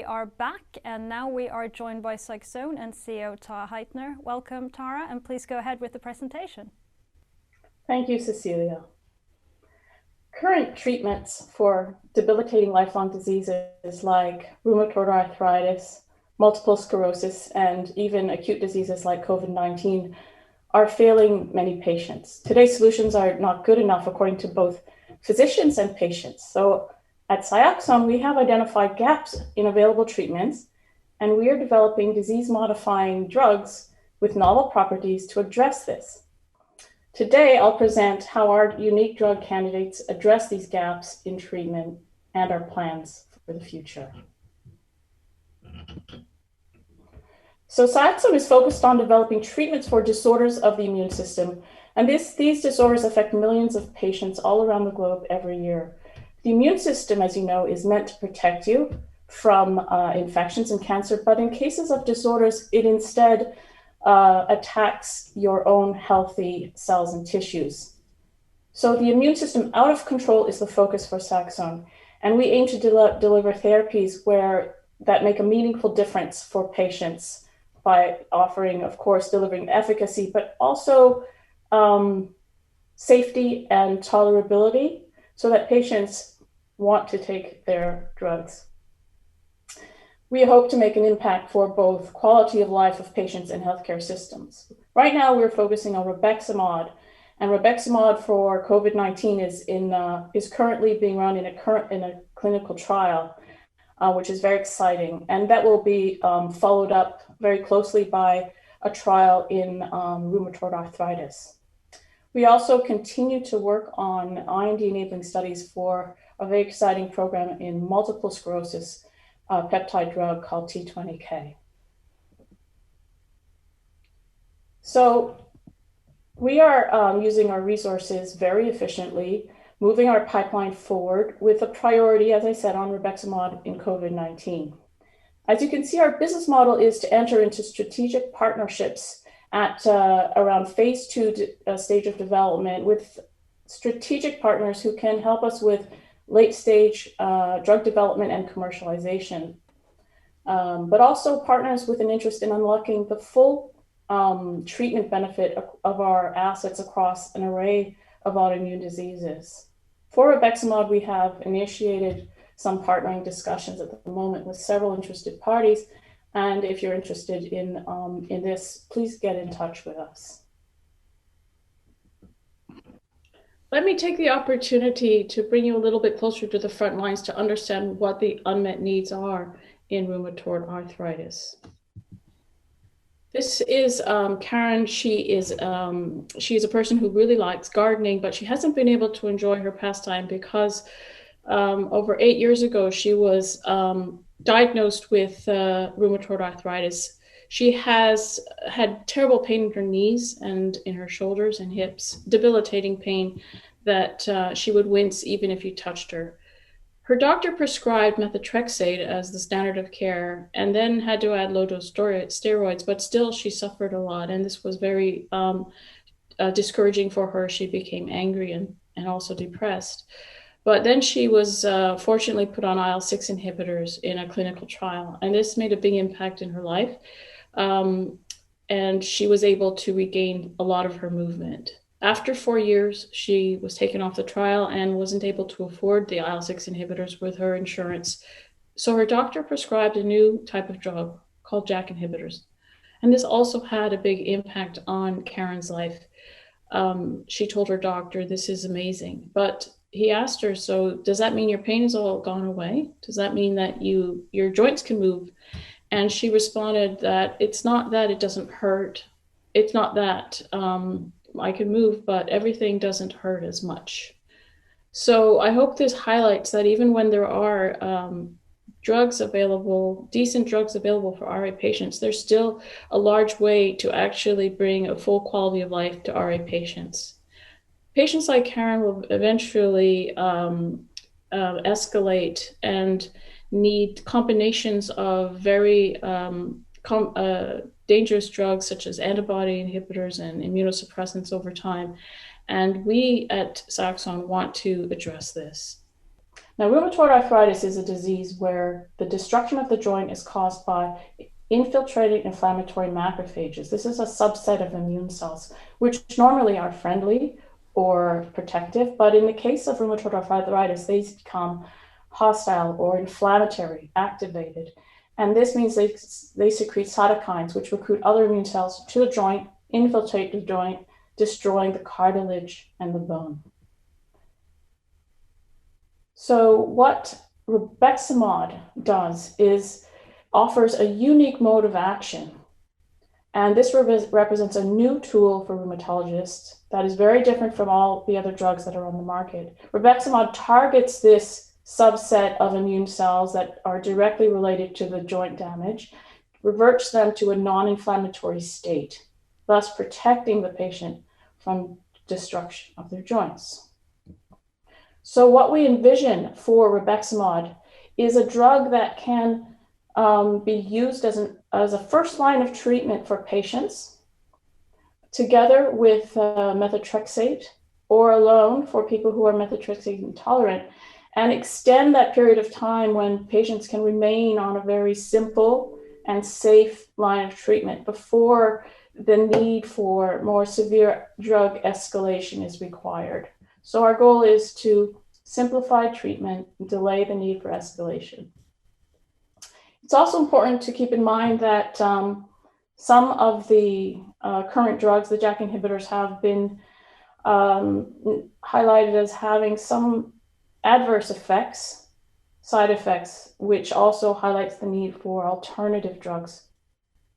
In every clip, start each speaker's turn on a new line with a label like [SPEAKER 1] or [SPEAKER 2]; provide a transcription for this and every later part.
[SPEAKER 1] we are back, and now we are joined by Cyxone and CEO Tara Heitner. Welcome, Tara, and please go ahead with the presentation.
[SPEAKER 2] Thank you, Cecilia. Current treatments for debilitating lifelong diseases like rheumatoid arthritis, multiple sclerosis, and even acute diseases like COVID-19 are failing many patients. Today's solutions are not good enough according to both physicians and patients. So at Cyxone, we have identified gaps in available treatments, and we are developing disease-modifying drugs with novel properties to address this. Today, I'll present how our unique drug candidates address these gaps in treatment and our plans for the future. So Cyxone is focused on developing treatments for disorders of the immune system, and these disorders affect millions of patients all around the globe every year. The immune system, as you know, is meant to protect you from infections and cancer, but in cases of disorders, it instead attacks your own healthy cells and tissues. So the immune system out of control is the focus for Cyxone, and we aim to deliver therapies that make a meaningful difference for patients by offering, of course, delivering efficacy, but also safety and tolerability so that patients want to take their drugs. We hope to make an impact for both quality of life of patients and healthcare systems. Right now, we're focusing on Rabeximod, and Rabeximod for COVID-19 is currently being run in a clinical trial, which is very exciting, and that will be followed up very closely by a trial in rheumatoid arthritis. We also continue to work on IND-enabling studies for a very exciting program in multiple sclerosis, peptide drug called T20K. So we are using our resources very efficiently, moving our pipeline forward with a priority, as I said, on Rabeximod in COVID-19. As you can see, our business model is to enter into strategic partnerships at around phase 2 stage of development with strategic partners who can help us with late-stage drug development and commercialization, but also partners with an interest in unlocking the full treatment benefit of our assets across an array of autoimmune diseases. For Rabeximod, we have initiated some partnering discussions at the moment with several interested parties, and if you're interested in this, please get in touch with us. Let me take the opportunity to bring you a little bit closer to the front lines to understand what the unmet needs are in rheumatoid arthritis. This is Karen. She is a person who really likes gardening, but she hasn't been able to enjoy her pastime because over 8 years ago, she was diagnosed with rheumatoid arthritis. She has had terrible pain in her knees and in her shoulders and hips, debilitating pain that she would wince even if you touched her. Her doctor prescribed methotrexate as the standard of care and then had to add low-dose steroids, but still she suffered a lot, and this was very discouraging for her. She became angry and also depressed. But then she was fortunately put on IL-6 inhibitors in a clinical trial, and this made a big impact in her life. And she was able to regain a lot of her movement. After 4 years, she was taken off the trial and wasn't able to afford the IL-6 inhibitors with her insurance. So her doctor prescribed a new type of drug called JAK inhibitors. And this also had a big impact on Karen's life. She told her doctor, "This is amazing." But he asked her, "So does that mean your pain is all gone away? Does that mean that your joints can move?" And she responded that it's not that it doesn't hurt. It's not that I can move, but everything doesn't hurt as much. So I hope this highlights that even when there are drugs available, decent drugs available for RA patients, there's still a large way to actually bring a full quality of life to RA patients. Patients like Karen will eventually escalate and need combinations of very dangerous drugs such as antibody inhibitors and immunosuppressants over time. And we at Cyxone want to address this. Now, rheumatoid arthritis is a disease where the destruction of the joint is caused by infiltrating inflammatory macrophages. This is a subset of immune cells, which normally are friendly or protective, but in the case of rheumatoid arthritis, they become hostile or inflammatory, activated. And this means they secrete cytokines, which recruit other immune cells to the joint, infiltrate the joint, destroying the cartilage and the bone. So what Rabeximod does is offers a unique mode of action. And this represents a new tool for rheumatologists that is very different from all the other drugs that are on the market. Rabeximod targets this subset of immune cells that are directly related to the joint damage, reverts them to a non-inflammatory state, thus protecting the patient from destruction of their joints. So what we envision for Rabeximod is a drug that can be used as a first line of treatment for patients, together with methotrexate, or alone for people who are methotrexate intolerant, and extend that period of time when patients can remain on a very simple and safe line of treatment before the need for more severe drug escalation is required. So our goal is to simplify treatment and delay the need for escalation. It's also important to keep in mind that some of the current drugs, the JAK inhibitors, have been highlighted as having some adverse effects, side effects, which also highlights the need for alternative drugs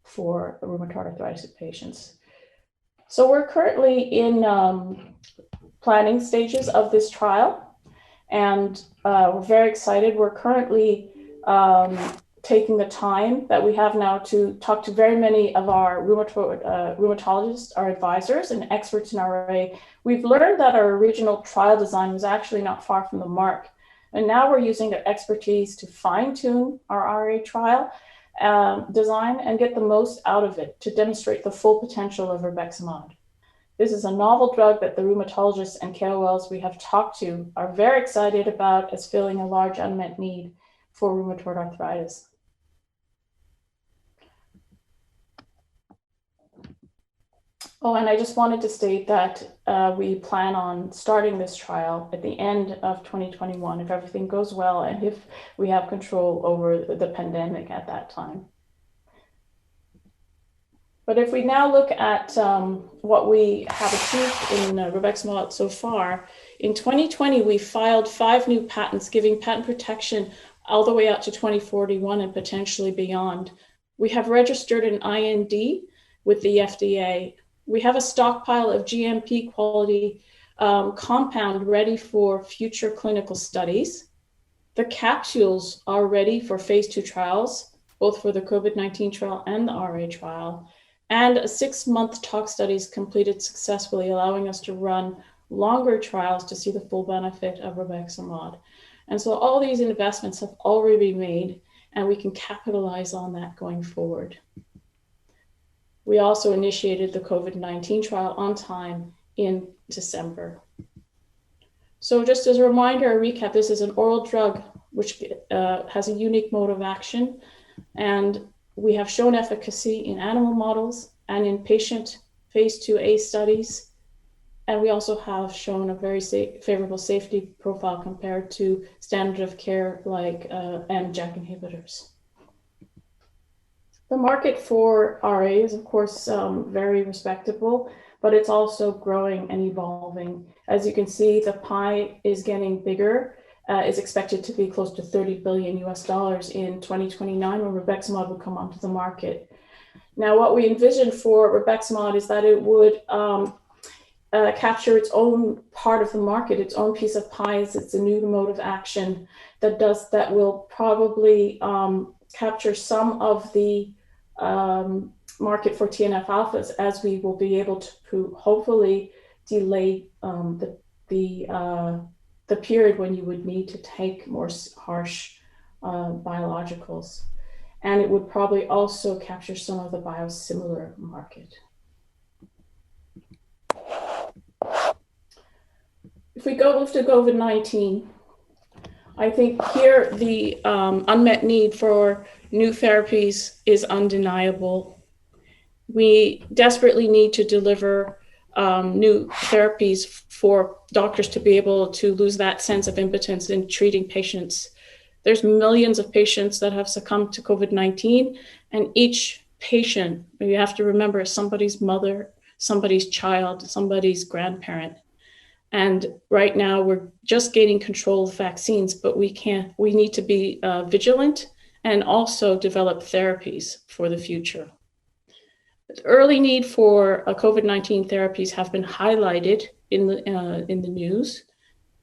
[SPEAKER 2] for rheumatoid arthritis patients. So we're currently in planning stages of this trial, and we're very excited. We're currently taking the time that we have now to talk to very many of our rheumatologists, our advisors, and experts in RA. We've learned that our original trial design was actually not far from the mark. And now we're using their expertise to fine-tune our RA trial design and get the most out of it to demonstrate the full potential of Rabeximod. This is a novel drug that the rheumatologists and KOLs we have talked to are very excited about as filling a large unmet need for rheumatoid arthritis. Oh, and I just wanted to state that we plan on starting this trial at the end of 2021 if everything goes well and if we have control over the pandemic at that time. But if we now look at what we have achieved in Rabeximod so far, in 2020, we filed 5 new patents giving patent protection all the way out to 2041 and potentially beyond. We have registered an IND with the FDA. We have a stockpile of GMP quality compound ready for future clinical studies. The capsules are ready for phase 2 trials, both for the COVID-19 trial and the RA trial. And a 6-month tox study is completed successfully, allowing us to run longer trials to see the full benefit of Rabeximod. And so all these investments have already been made, and we can capitalize on that going forward. We also initiated the COVID-19 trial on time in December. So just as a reminder, a recap, this is an oral drug which has a unique mode of action, and we have shown efficacy in animal models and in patient phase 2A studies. And we also have shown a very favorable safety profile compared to standard of care like and JAK inhibitors. The market for RA is, of course, very respectable, but it's also growing and evolving. As you can see, the pie is getting bigger. Is expected to be close to $30 billion in 2029 when Rabeximod will come onto the market. Now, what we envision for Rabeximod is that it would capture its own part of the market, its own piece of pie. It's a new mode of action that will probably capture some of the market for TNF alphas, as we will be able to hopefully delay the period when you would need to take more harsh biologicals. And it would probably also capture some of the biosimilar market. If we go to COVID-19, I think here the unmet need for new therapies is undeniable. We desperately need to deliver new therapies for doctors to be able to lose that sense of impotence in treating patients. There's millions of patients that have succumbed to COVID-19, and each patient, you have to remember, is somebody's mother, somebody's child, somebody's grandparent. And right now we're just gaining control of vaccines, but we need to be vigilant and also develop therapies for the future. The early need for COVID-19 therapies have been highlighted in the news.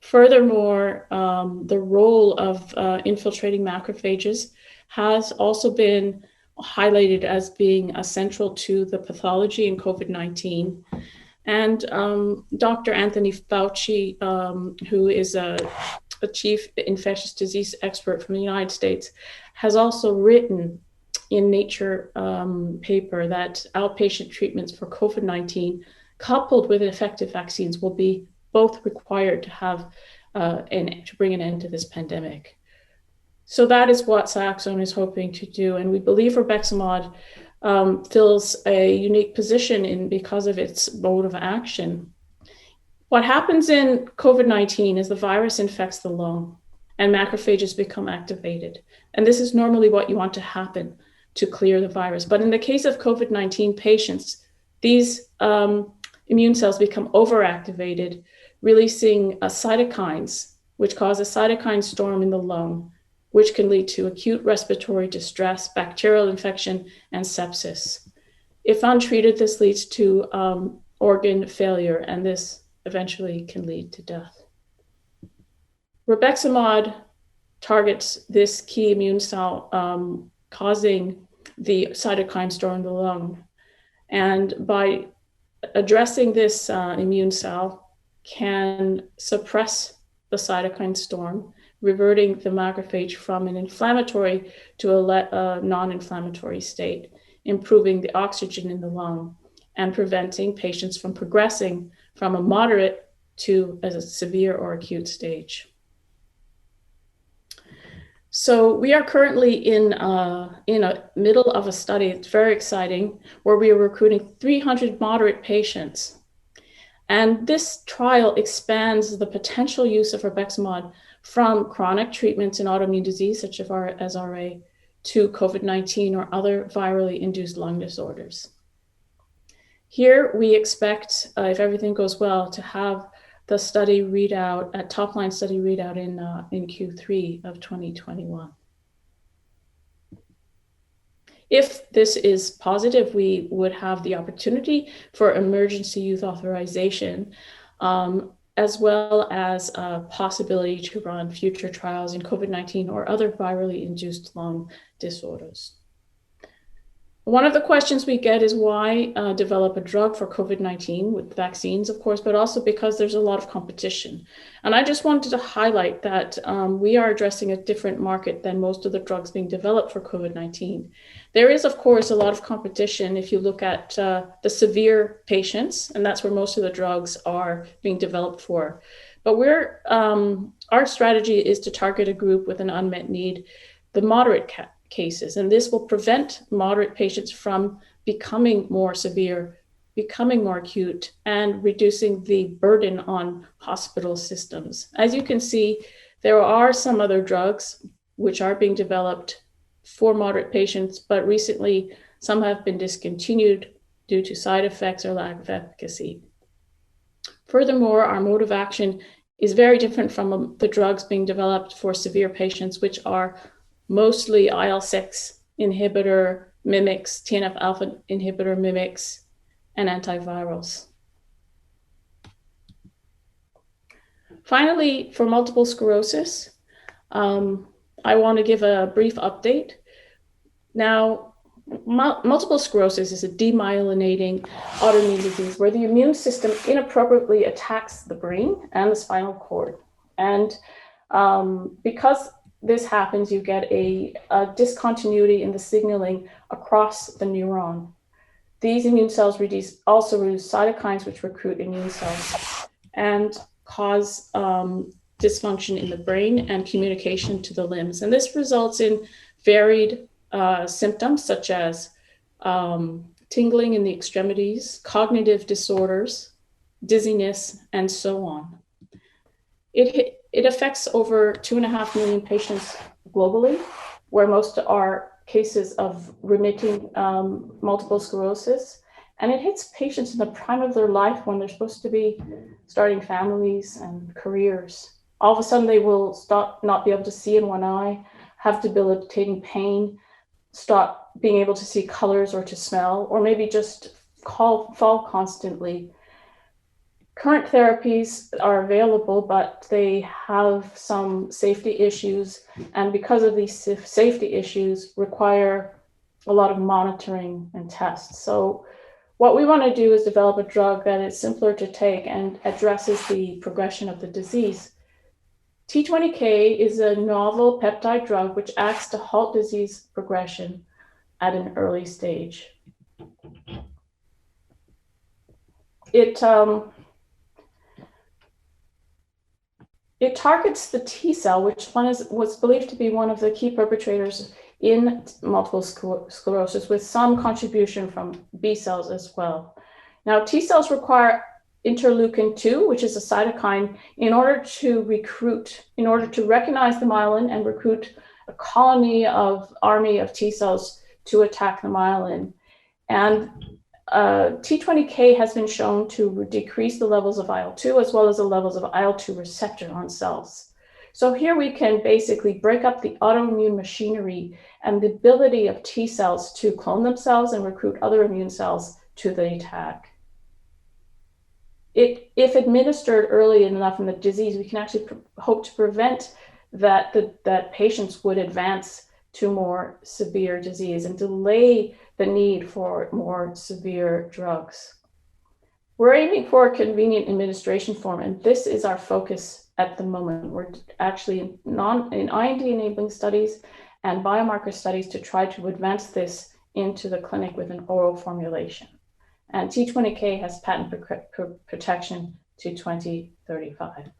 [SPEAKER 2] Furthermore, the role of infiltrating macrophages has also been highlighted as being essential to the pathology in COVID-19. And Dr. Anthony Fauci, who is a chief infectious disease expert from the United States, has also written in Nature paper that outpatient treatments for COVID-19 coupled with effective vaccines will be both required to have to bring an end to this pandemic. So that is what Cyxone is hoping to do, and we believe Rabeximod fills a unique position because of its mode of action. What happens in COVID-19 is the virus infects the lung and macrophages become activated. And this is normally what you want to happen to clear the virus. But in the case of COVID-19 patients, these immune cells become overactivated, releasing cytokines, which cause a cytokine storm in the lung, which can lead to acute respiratory distress, bacterial infection, and sepsis. If untreated, this leads to organ failure, and this eventually can lead to death. Rabeximod targets this key immune cell causing the cytokine storm in the lung. And by addressing this immune cell can suppress the cytokine storm, reverting the macrophage from an inflammatory to a non-inflammatory state, improving the oxygen in the lung, and preventing patients from progressing from a moderate to a severe or acute stage. So we are currently in a middle of a study. It's very exciting, where we are recruiting 300 moderate patients. And this trial expands the potential use of Rabeximod from chronic treatments in autoimmune disease, such as RA, to COVID-19 or other virally induced lung disorders. Here we expect, if everything goes well, to have the study readout, a top-line study readout in Q3 of 2021. If this is positive, we would have the opportunity for emergency use authorization, as well as a possibility to run future trials in COVID-19 or other virally induced lung disorders. One of the questions we get is why develop a drug for COVID-19 with vaccines, of course, but also because there's a lot of competition. And I just wanted to highlight that we are addressing a different market than most of the drugs being developed for COVID-19. There is, of course, a lot of competition if you look at the severe patients, and that's where most of the drugs are being developed for. But our strategy is to target a group with an unmet need, the moderate cases, and this will prevent moderate patients from becoming more severe, becoming more acute, and reducing the burden on hospital systems. As you can see, there are some other drugs which are being developed for moderate patients, but recently some have been discontinued due to side effects or lack of efficacy. Furthermore, our mode of action is very different from the drugs being developed for severe patients, which are mostly IL-6 inhibitor mimics, TNF-alpha inhibitor mimics, and antivirals. Finally, for multiple sclerosis, I want to give a brief update. Now, multiple sclerosis is a demyelinating autoimmune disease where the immune system inappropriately attacks the brain and the spinal cord. And because this happens, you get a discontinuity in the signaling across the neuron. These immune cells also release cytokines which recruit immune cells and cause dysfunction in the brain and communication to the limbs. And this results in varied symptoms such as tingling in the extremities, cognitive disorders, dizziness, and so on. It affects over 2.5 million patients globally, where most are cases of remitting multiple sclerosis. And it hits patients in the prime of their life when they're supposed to be starting families and careers. All of a sudden, they will not be able to see in one eye, have debilitating pain, stop being able to see colors or to smell, or maybe just fall constantly. Current therapies are available, but they have some safety issues, and because of these safety issues, require a lot of monitoring and tests. So what we want to do is develop a drug that is simpler to take and addresses the progression of the disease. T20K is a novel peptide drug which acts to halt disease progression at an early stage. It targets the T cell, which was believed to be one of the key perpetrators in multiple sclerosis, with some contribution from B cells as well. Now, T cells require interleukin-2, which is a cytokine, in order to recognize the myelin and recruit a army of T cells to attack the myelin. And T20K has been shown to decrease the levels of IL-2 as well as the levels of IL-2 receptor on cells. So here we can basically break up the autoimmune machinery and the ability of T cells to clone themselves and recruit other immune cells to the attack. If administered early enough in the disease, we can actually hope to prevent that patients would advance to more severe disease and delay the need for more severe drugs. We're aiming for a convenient administration form, and this is our focus at the moment. We're actually in IND-enabling studies and biomarker studies to try to advance this into the clinic with an oral formulation. And T20K has patent protection to 2035.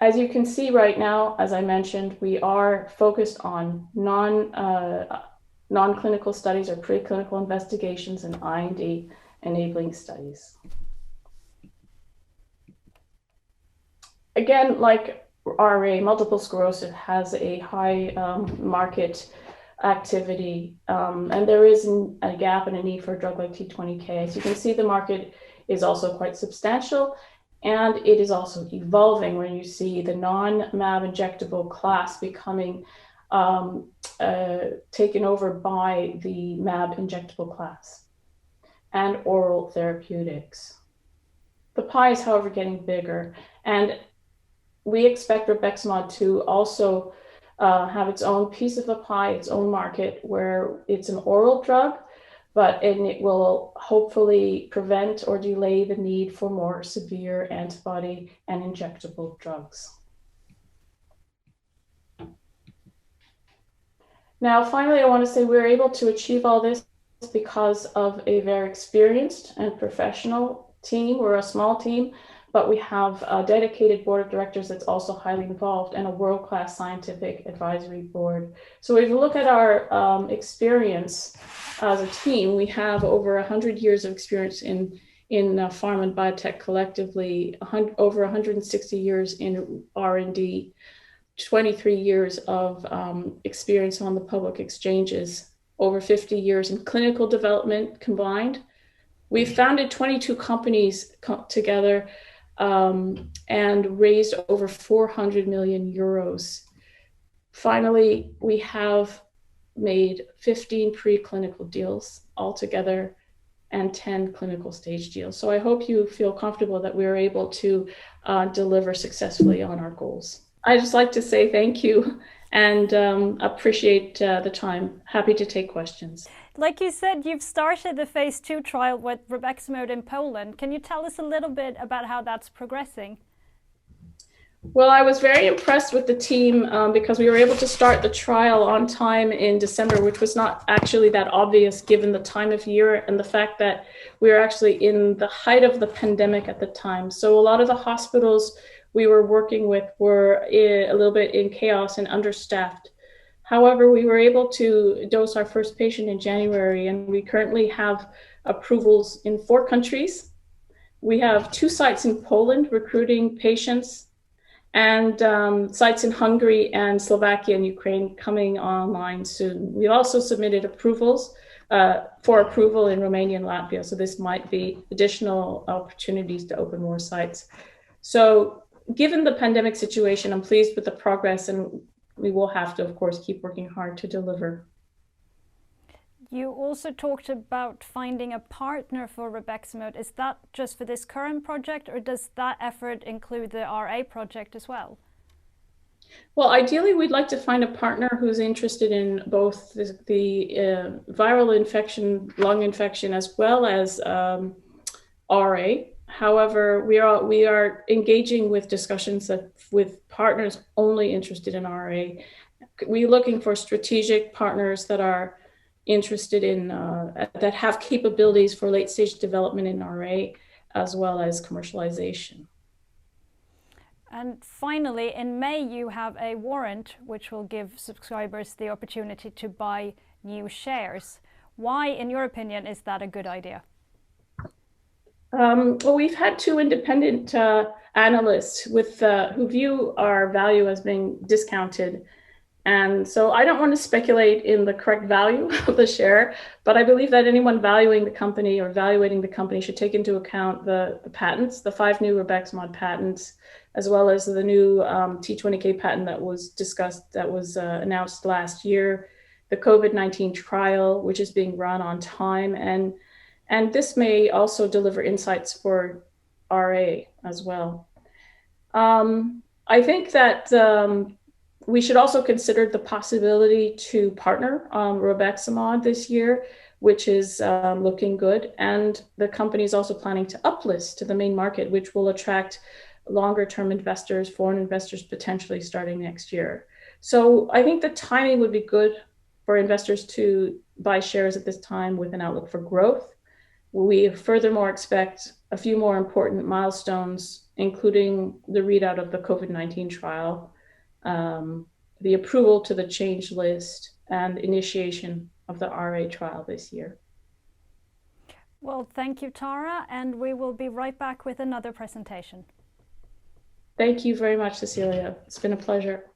[SPEAKER 2] As you can see right now, as I mentioned, we are focused on non-clinical studies or preclinical investigations and IND-enabling studies. Again, like RA, multiple sclerosis has a high market activity, and there is a gap and a need for a drug like T20K. As you can see, the market is also quite substantial, and it is also evolving when you see the non-MAB injectable class becoming taken over by the MAB injectable class and oral therapeutics. The pie is, however, getting bigger, and we expect Rabeximod to also have its own piece of the pie, its own market, where it's an oral drug, and it will hopefully prevent or delay the need for more severe antibody and injectable drugs. Now, finally, I want to say we're able to achieve all this because of a very experienced and professional team. We're a small team, but we have a dedicated board of directors that's also highly involved and a world-class scientific advisory board. So if you look at our experience as a team, we have over 100 years of experience in pharma and biotech collectively, over 160 years in R&D, 23 years of experience on the public exchanges, over 50 years in clinical development combined. We've founded 22 companies together and raised over 400 million euros. Finally, we have made 15 preclinical deals altogether and 10 clinical stage deals. So I hope you feel comfortable that we are able to deliver successfully on our goals. I'd just like to say thank you and appreciate the time. Happy to take questions.
[SPEAKER 1] Like you said, you've started the phase 2 trial with Rabeximod in Poland. Can you tell us a little bit about how that's progressing?
[SPEAKER 2] Well, I was very impressed with the team because we were able to start the trial on time in December, which was not actually that obvious given the time of year and the fact that we were actually in the height of the pandemic at the time. So a lot of the hospitals we were working with were a little bit in chaos and understaffed. However, we were able to dose our first patient in January, and we currently have approvals in 4 countries. We have 2 sites in Poland recruiting patients, and sites in Hungary and Slovakia and Ukraine coming online soon. We also submitted approvals for approval in Romania and Latvia, so this might be additional opportunities to open more sites. So given the pandemic situation, I'm pleased with the progress, and we will have to, of course, keep working hard to deliver.
[SPEAKER 1] You also talked about finding a partner for Rabeximod. Is that just for this current project, or does that effort include the RA project as well?
[SPEAKER 2] Well, ideally, we'd like to find a partner who's interested in both the viral infection, lung infection, as well as RA. However, we are engaging with discussions with partners only interested in RA. We're looking for strategic partners that are interested in that have capabilities for late stage development in RA as well as commercialization.
[SPEAKER 1] And finally, in May you have a warrant which will give subscribers the opportunity to buy new shares. Why, in your opinion, is that a good idea?
[SPEAKER 2] Well, we've had 2 independent analysts who view our value as being discounted. And so I don't want to speculate in the correct value of the share, but I believe that anyone valuing the company or evaluating the company should take into account the patents, the 5 new Rabeximod patents, as well as the new T20K patent that was discussed, that was announced last year, the COVID-19 trial, which is being run on time. And this may also deliver insights for RA as well. I think that we should also consider the possibility to partner on Rabeximod this year, which is looking good. And the company is also planning to uplist to the main market, which will attract longer term investors, foreign investors, potentially starting next year. So I think the timing would be good for investors to buy shares at this time with an outlook for growth. We furthermore expect a few more important milestones, including the readout of the COVID-19 trial, the approval to the change list, and initiation of the RA trial this year.
[SPEAKER 1] Well, thank you, Tara, and we will be right back with another presentation.
[SPEAKER 2] Thank you very much, Cecilia. It's been a pleasure.